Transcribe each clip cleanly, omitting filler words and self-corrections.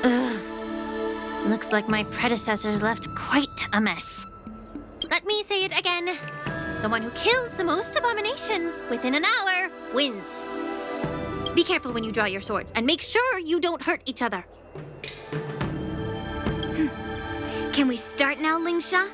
Ugh. Looks like my predecessors left quite a mess. Let me say it again. The one who kills the most abominations within an hour wins. Be careful when you draw your swords, and make sure you don't hurt each other. Can we start now, Lingsha?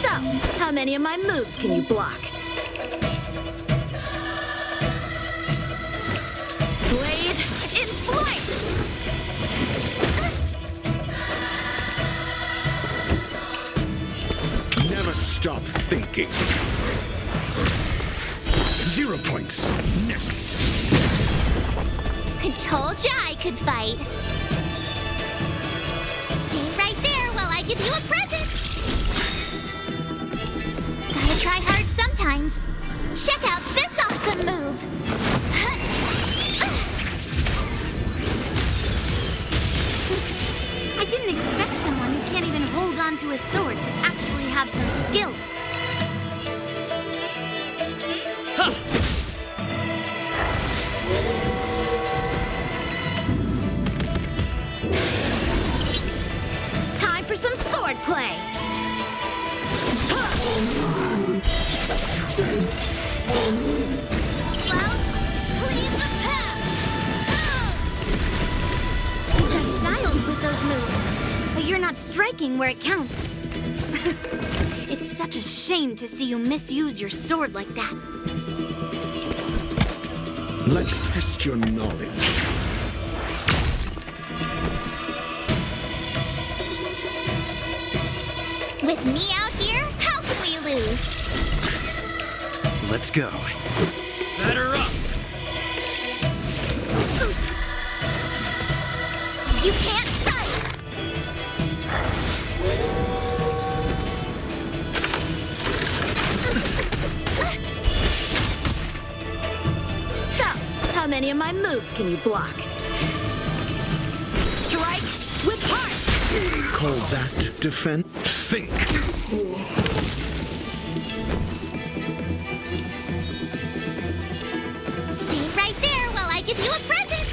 So, how many of my moves can you block? Blade in flight! Never stop thinking. 0 points. Next. I told ya I could fight. Stay right there while I give you a present. Gotta try hard sometimes. Check out this awesome move. I didn't expect someone who can't even hold on to a sword to actually have some skill. Time for some sword play! Clouds, cleave the path! You got styles with those moves, but you're not striking where it counts. It's such a shame to see you misuse your sword like that. Let's test your knowledge. With me out here, how can we lose? Let's go. Batter up! You can't fight! So, how many of my moves can you block? Strike with heart! Call that defense? Think. Stay right there while I give you a present!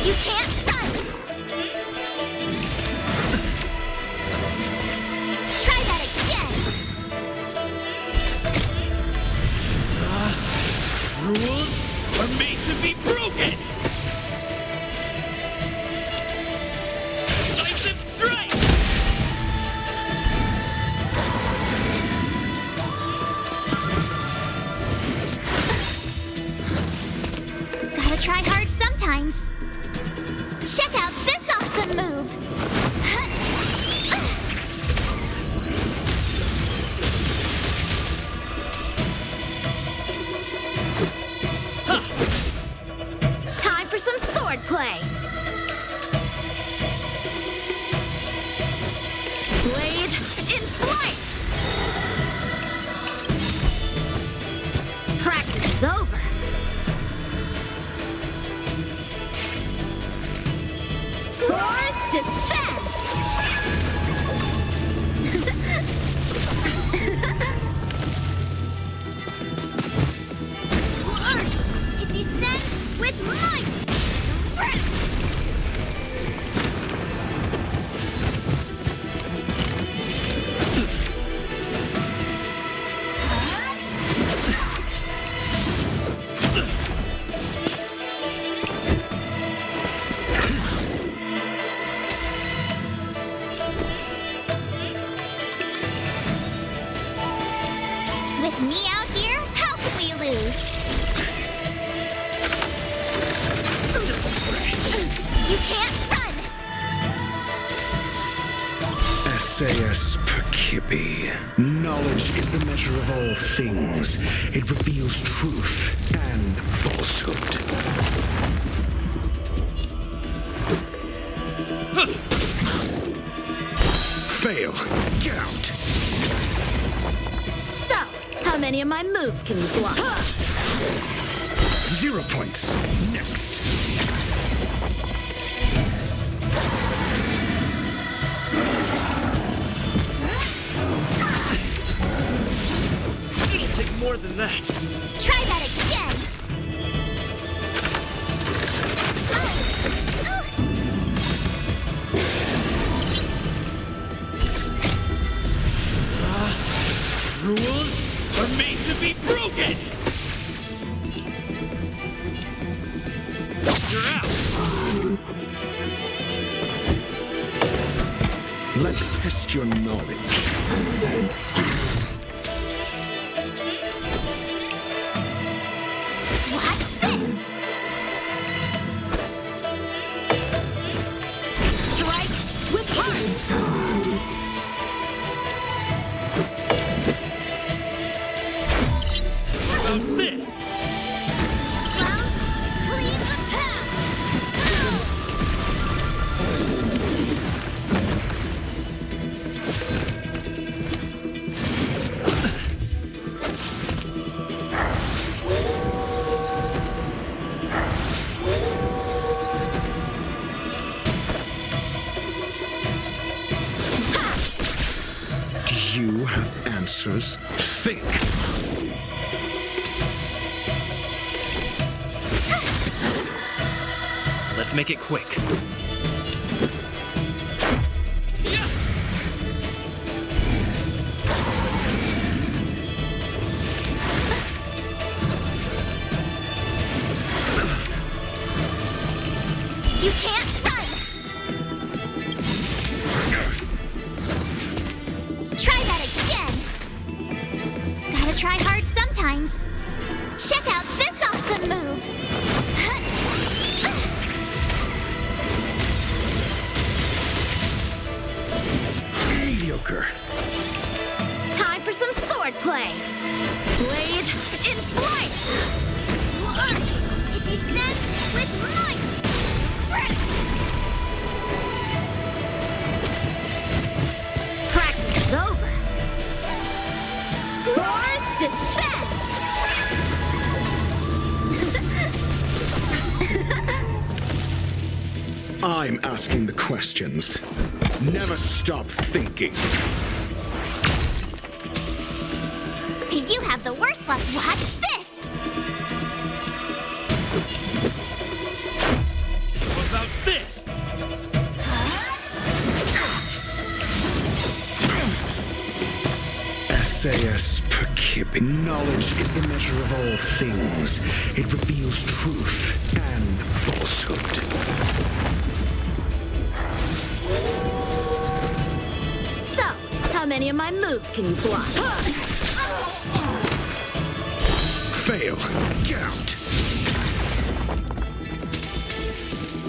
You can't fight! Try that again! Rules are made to be broken! Decisive strike! Gotta try hard sometimes. Check out this awesome move! Time for some sword play! Blade in flight! Practice is over. Swords descend! It descends with might! With me out here, how can we lose? You can't run! SAS Perkibi. Knowledge is the measure of all things. It reveals truth and falsehood. Fail. Get out. So, how many of my moves can you block? 0 points. Next. more than that. Try that again! Rules are made to be broken! You're out! Let's test your knowledge. Watch this! Strike with heart! And this! Clouds, clean the path! Do you have answers? Think! Let's make it quick. Yeah. You can't run! Try that again! Gotta try hard sometimes. Check out this awesome move! Mediocre. Time for some sword play! Blade in flight! It descends with might! Practice is over! Swords descend! I'm asking the questions. Never stop thinking. You have the worst luck. Watch this! What about this? SAS Perkippi. Knowledge is the measure of all things. It reveals truth and falsehood. So, how many of my moves can you block? Fail. Get out.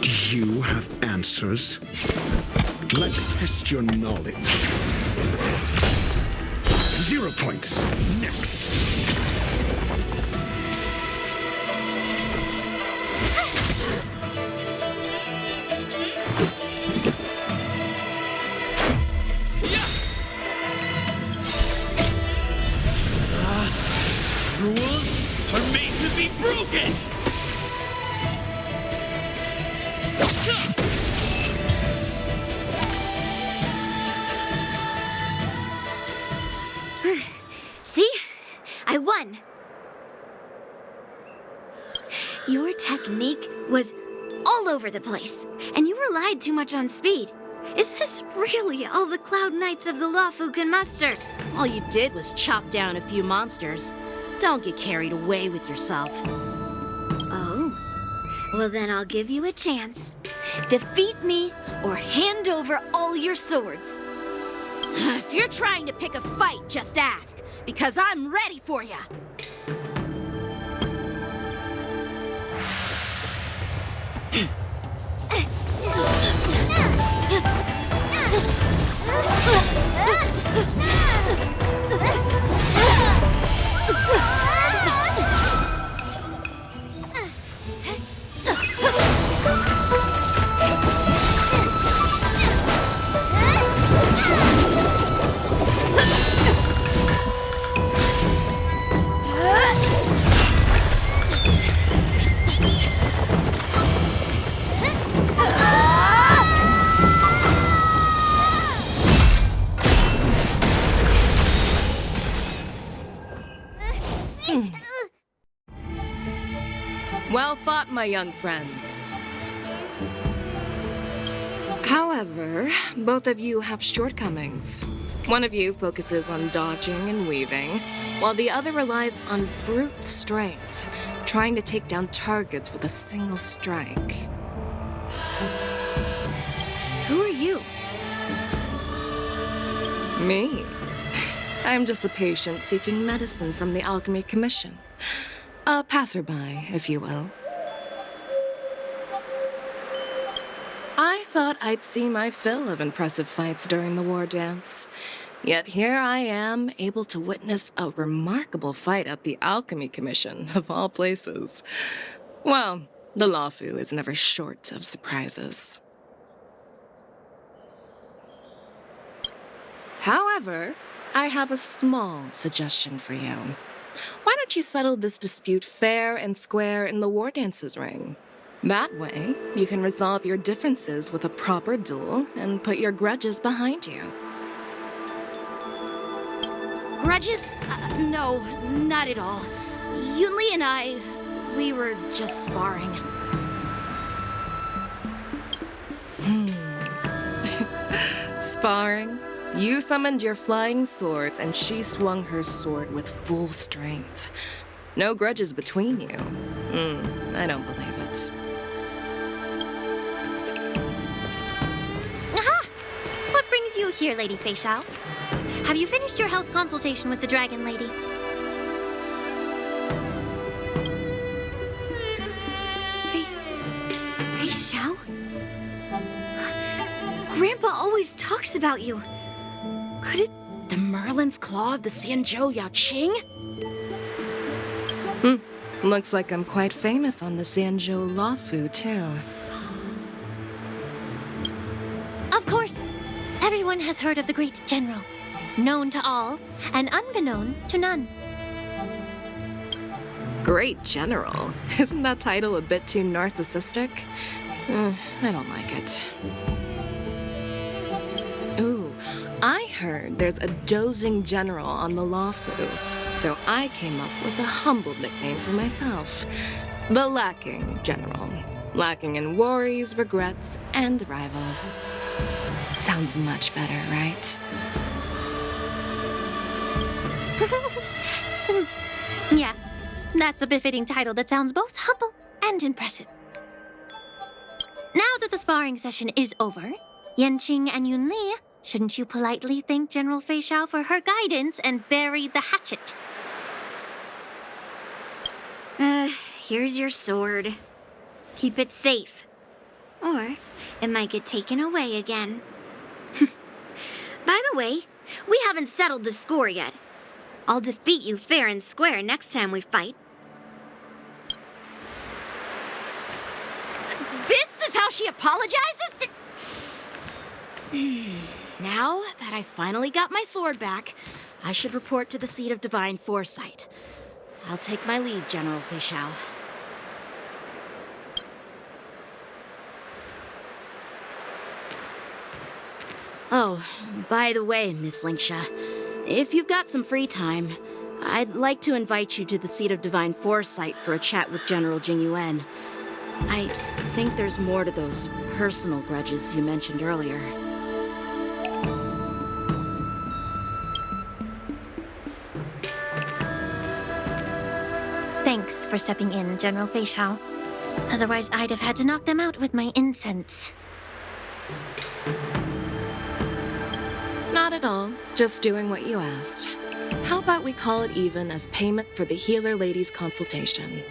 Do you have answers? Let's test your knowledge. 0 points. Next. Rules are made to be broken! See? I won! Your technique was all over the place, and you relied too much on speed. Is this really all the Cloud Knights of the Lawfu can muster? All you did was chop down a few monsters. Don't get carried away with yourself. Oh? Well, then I'll give you a chance. Defeat me or hand over all your swords. If you're trying to pick a fight, just ask, because I'm ready for ya. fought, my young friends. However, both of you have shortcomings. One of you focuses on dodging and weaving, while the other relies on brute strength, trying to take down targets with a single strike. Who are you? Me? I'm just a patient seeking medicine from the Alchemy Commission. A passerby, if you will. I thought I'd see my fill of impressive fights during the war dance. Yet here I am, able to witness a remarkable fight at the Alchemy Commission, of all places. Well, the Lawfu is never short of surprises. However, I have a small suggestion for you. Why don't you settle this dispute fair and square in the war dances ring? That way, you can resolve your differences with a proper duel and put your grudges behind you. Grudges? No, not at all. Yunli and I, we were just sparring. Sparring? You summoned your flying swords, and she swung her sword with full strength. No grudges between you. I don't believe it. Aha! What brings you here, Lady Fei Xiao? Have you finished your health consultation with the Dragon Lady? Fei Xiao? Grandpa always talks about you. Could it... The Merlin's Claw of the Xianzhou Yaoqing? Looks like I'm quite famous on the Xianzhou Lawfu, too. Of course. Everyone has heard of the great general. Known to all, and unbeknown to none. Great General? Isn't that title a bit too narcissistic? I don't like it. Ooh, I heard there's a dozing general on the Lawfu, so I came up with a humble nickname for myself. The Lacking General. Lacking in worries, regrets, and rivals. Sounds much better, right? Yeah, that's a befitting title that sounds both humble and impressive. Now that the sparring session is over, Yanqing and Yunli, shouldn't you politely thank General Fei Xiao for her guidance and bury the hatchet? Here's your sword. Keep it safe. Or it might get taken away again. By the way, we haven't settled the score yet. I'll defeat you fair and square next time we fight. This is how she apologizes? Now that I finally got my sword back, I should report to the seat of divine foresight. I'll take my leave, General Fei Xiao. Oh, by the way, Miss Lingsha, if you've got some free time, I'd like to invite you to the seat of divine foresight for a chat with General Jingyuan. I think there's more to those personal grudges you mentioned earlier. Thanks for stepping in, General Fei Xiao. Otherwise, I'd have had to knock them out with my incense. Not at all. Just doing what you asked. How about we call it even as payment for the healer lady's consultation?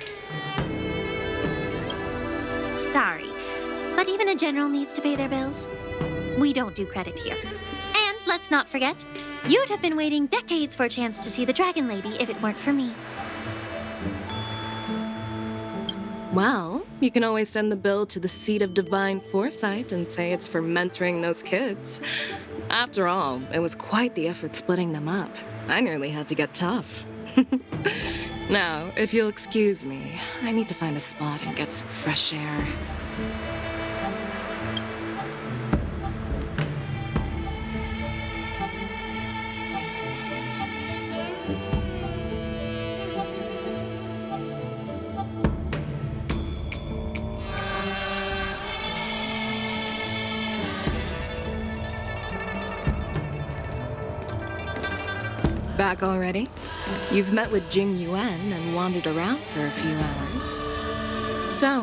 Sorry, but even a general needs to pay their bills. We don't do credit here. And let's not forget, you'd have been waiting decades for a chance to see the Dragon Lady if it weren't for me. Well, you can always send the bill to the seat of divine foresight and say it's for mentoring those kids. After all, it was quite the effort splitting them up. I nearly had to get tough. Now, if you'll excuse me, I need to find a spot and get some fresh air. Back already? You've met with Jing Yuan and wandered around for a few hours. So,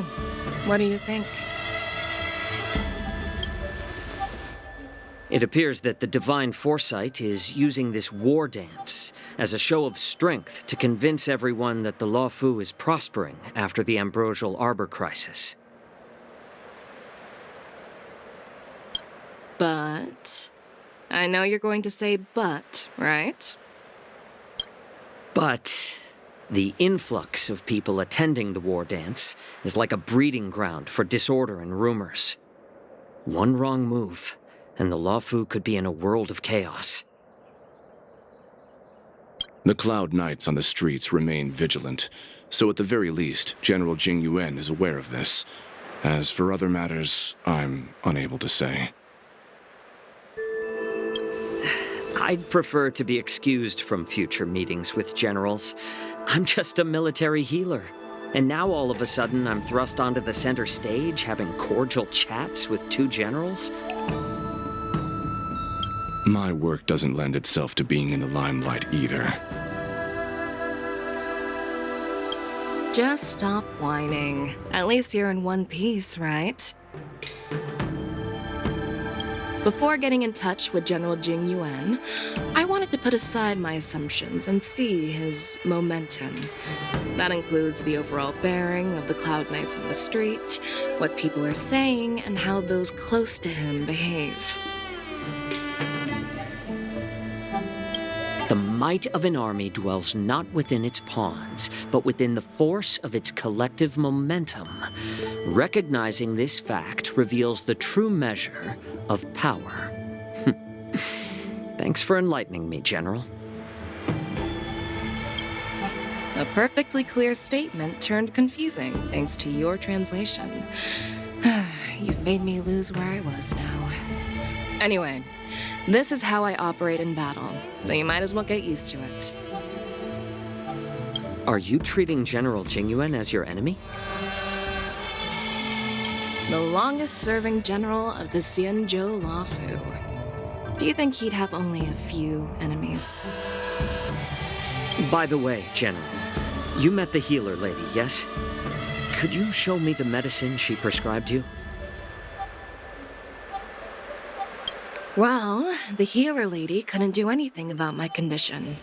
what do you think? It appears that the Divine Foresight is using this war dance as a show of strength to convince everyone that the Law Fu is prospering after the Ambrosial Arbor crisis. But... I know you're going to say but, right? But the influx of people attending the war dance is like a breeding ground for disorder and rumors. One wrong move, and the Law Fu could be in a world of chaos. The Cloud Knights on the streets remain vigilant, so at the very least, General Jing Yuan is aware of this. As for other matters, I'm unable to say. I'd prefer to be excused from future meetings with generals. I'm just a military healer. And now all of a sudden I'm thrust onto the center stage having cordial chats with two generals? My work doesn't lend itself to being in the limelight either. Just stop whining. At least you're in one piece, right? Before getting in touch with General Jing Yuan, I wanted to put aside my assumptions and see his momentum. That includes the overall bearing of the Cloud Knights on the street, what people are saying, and how those close to him behave. The might of an army dwells not within its pawns, but within the force of its collective momentum. Recognizing this fact reveals the true measure of power. Thanks for enlightening me, General. A perfectly clear statement turned confusing thanks to your translation. You've made me lose where I was now. Anyway, this is how I operate in battle, so you might as well get used to it. Are you treating General Jing Yuan as your enemy? The longest-serving general of the Xianzhou Law Fu. Do you think he'd have only a few enemies? By the way, General, you met the healer lady, yes? Could you show me the medicine she prescribed you? Well, the healer lady couldn't do anything about my condition.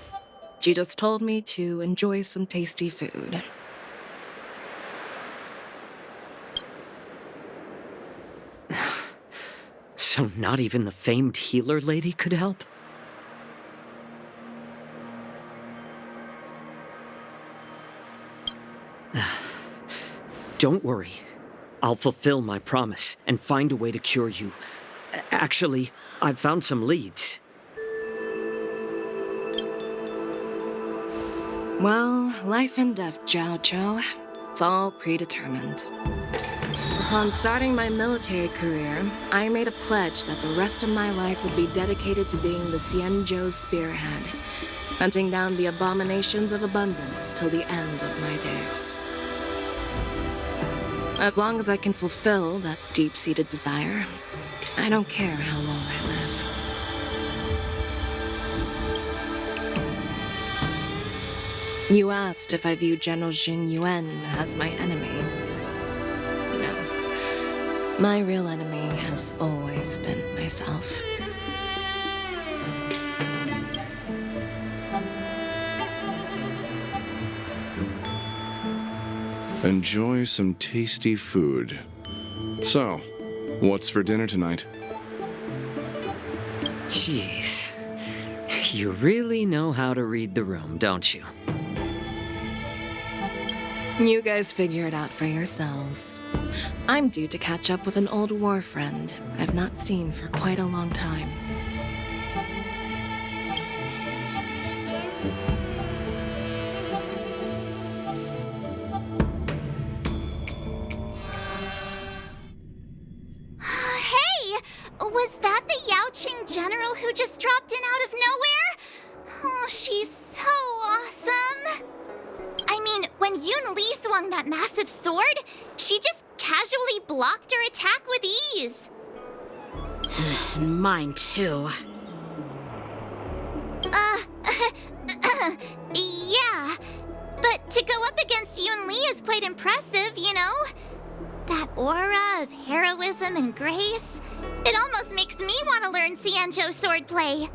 She just told me to enjoy some tasty food. So not even the famed healer lady could help? Don't worry. I'll fulfill my promise and find a way to cure you. Actually, I've found some leads. Well, life and death, Zhao Zhou. It's all predetermined. Upon starting my military career, I made a pledge that the rest of my life would be dedicated to being the Xianzhou spearhead, hunting down the abominations of abundance till the end of my days. As long as I can fulfill that deep-seated desire, I don't care how long I live. You asked if I view General Jing Yuan as my enemy. No. My real enemy has always been myself. Enjoy some tasty food. So, what's for dinner tonight? Jeez. You really know how to read the room, don't you? You guys figure it out for yourselves. I'm due to catch up with an old war friend I've not seen for quite a long time. Was that the Yaoqing general who just dropped in out of nowhere? Oh, she's so awesome. I mean, when Yun Li swung that massive sword, she just casually blocked her attack with ease. Mine too. Yeah. But to go up against Yun Li is quite impressive, you know? That aura of heroism and grace. It almost makes me want to learn Xianzhou swordplay.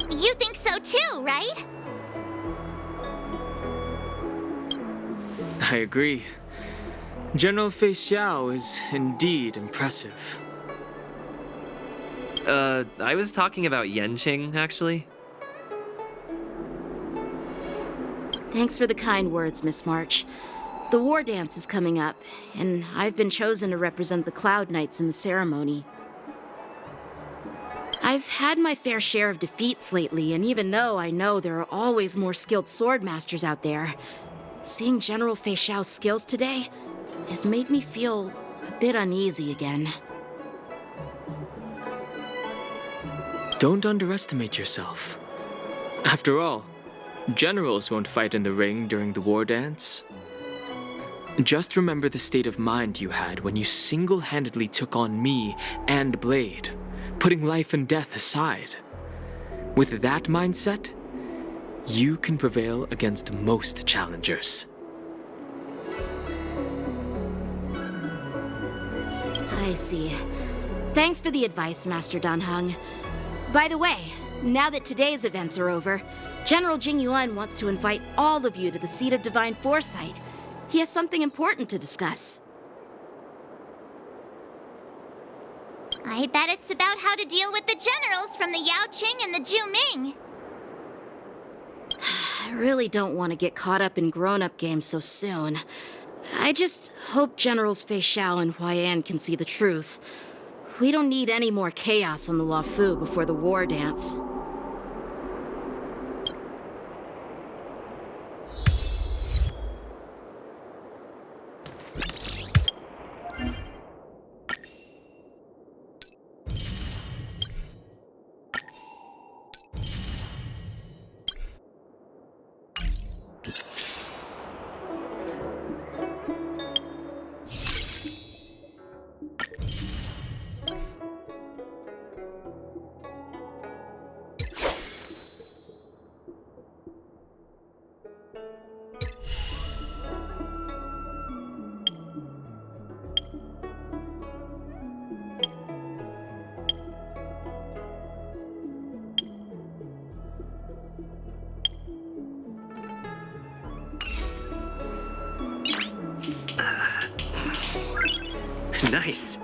You think so too, right? I agree. General Fei Xiao is indeed impressive. I was talking about Yenqing, actually. Thanks for the kind words, Miss March. The war dance is coming up, and I've been chosen to represent the Cloud Knights in the ceremony. I've had my fair share of defeats lately, and even though I know there are always more skilled swordmasters out there, seeing General Fei Xiao's skills today has made me feel a bit uneasy again. Don't underestimate yourself. After all, generals won't fight in the ring during the war dance. Just remember the state of mind you had when you single-handedly took on me and Blade, putting life and death aside. With that mindset, you can prevail against most challengers. I see. Thanks for the advice, Master Danheng. By the way, now that today's events are over, General Jingyuan wants to invite all of you to the Seat of Divine Foresight. He has something important to discuss. I bet it's about how to deal with the generals from the Yaoqing and the Zhuming. I really don't want to get caught up in grown-up games so soon. I just hope Generals Fei Xiao and Huaiyan can see the truth. We don't need any more chaos on the Luofu before the war dance. Nice.